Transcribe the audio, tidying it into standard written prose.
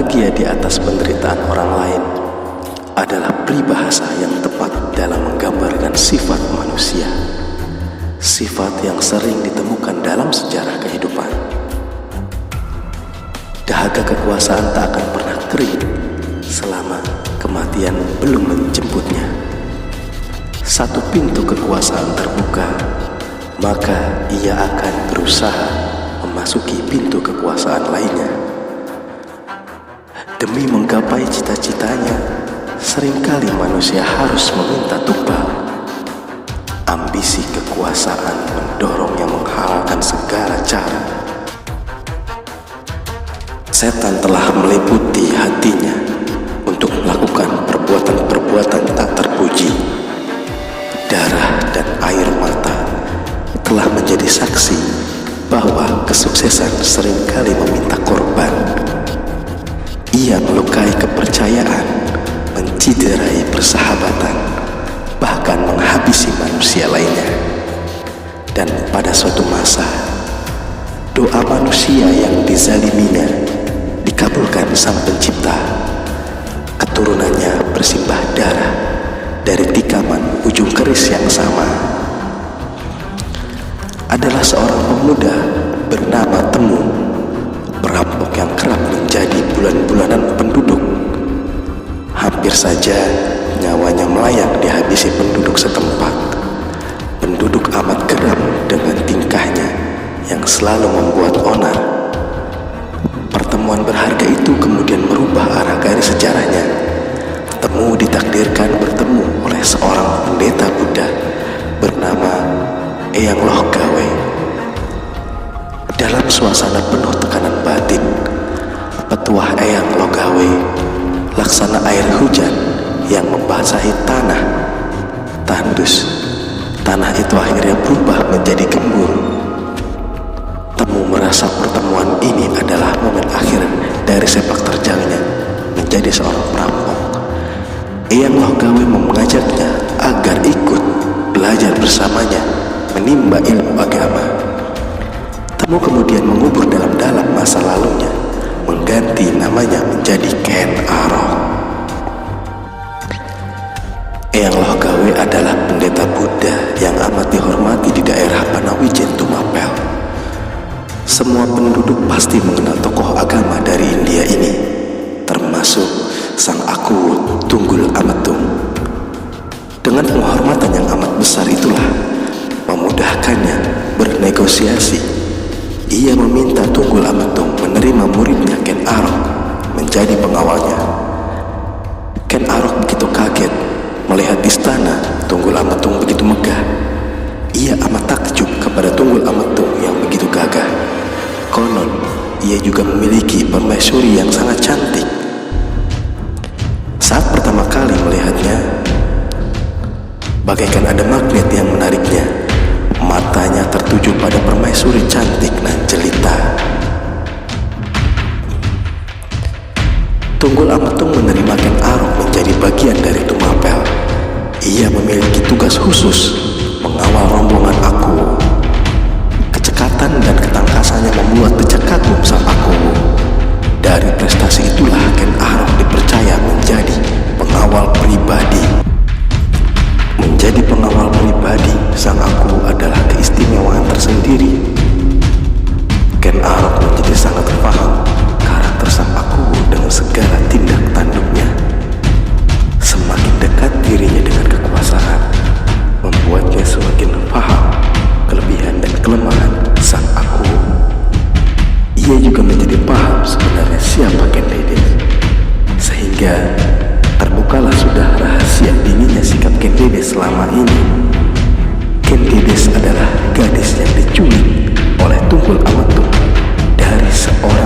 Bahagia di atas penderitaan orang lain adalah peribahasa yang tepat dalam menggambarkan sifat manusia, sifat yang sering ditemukan dalam sejarah kehidupan. Dahaga kekuasaan tak akan pernah kering selama kematian belum menjemputnya. Satu pintu kekuasaan terbuka, maka ia akan berusaha memasuki pintu kekuasaan lainnya. Demi menggapai cita-citanya, seringkali manusia harus meminta tumpah. Ambisi kekuasaan mendorongnya menghalalkan segala cara. Setan telah meliputi hatinya untuk melakukan perbuatan-perbuatan tak terpuji. Darah dan air mata telah menjadi saksi bahwa kesuksesan seringkali meminta korban. Ia melukai kepercayaan, menciderai persahabatan, bahkan menghabisi manusia lainnya. Dan pada suatu masa, doa manusia yang dizaliminya dikabulkan Sang Pencipta. Keturunannya bersimbah darah dari tikaman ujung keris yang sama. Adalah seorang pemuda bernama Temu, perampok yang kerap menjadi bulan-bulanan penduduk. Hampir saja nyawanya melayang dihabisi penduduk setempat. Penduduk amat geram dengan tingkahnya yang selalu membuat onar. Pertemuan berharga itu kemudian merubah arah garis sejarahnya. Temu ditakdirkan bertemu oleh seorang pendeta Buddha bernama Eyang Loh Gawe. Dalam suasana penuh tekanan batin, petuah Eyang Loh Gawe laksana air hujan yang membasahi tanah. Tandus, tanah itu akhirnya berubah menjadi gembur. Temu merasa pertemuan ini adalah momen akhir dari sepak terjangnya menjadi seorang perampok. Eyang Loh Gawe mengajaknya agar ikut belajar bersamanya menimba ilmu agama. Temu kemudian mengubur dalam-dalam masa lalunya, mengganti namanya menjadi Ken Arok. Eyang Loh Gawe adalah pendeta Buddha yang amat dihormati di daerah Panawijen Tumapel. Semua penduduk pasti mengenal tokoh agama dari India ini, termasuk Sang Aku Tunggul Ametung. Dengan penghormatan yang amat besar itulah memudahkannya bernegosiasi. Ia meminta Tunggul Ametung menerima muridnya Ken Arok menjadi pengawalnya. Ken Arok begitu kaget melihat istana Tunggul Ametung begitu megah. Ia amat takjub kepada Tunggul Ametung yang begitu gagah. Konon, ia juga memiliki permaisuri yang sangat cantik. Saat pertama kali melihatnya, bagaikan ada magnet yang menariknya. Matanya tertuju pada permaisuri cantik dan jelita. Tunggul Ametung menerima Ken Arok menjadi bagian dari Tumapel. Ia memiliki tugas khusus mengawal rombongan Aku. Kecekatan dan ketangkasannya membuat decak kagum Sang Aku. Dari prestasi itulah Ken Arok dipercaya menjadi pengawal pribadi. Menjadi pengawal pribadi Sang Aku adalah keistimewaan tersendiri. Ken Arok menjadi sangat paham karakter Sang Aku dengan segala tindak tanduknya. Semakin dekat dirinya dengan kekuasaan, membuatnya semakin paham kelebihan dan kelemahan Sang Aku. Ia juga menjadi paham sebenarnya siapa Ken Dedes, sehingga terbukalah sudah rahasia dinginnya sikap Ken Dedes selama ini. Ken Dedes adalah gadis yang diculik oleh Tunggul Ametung dari seorang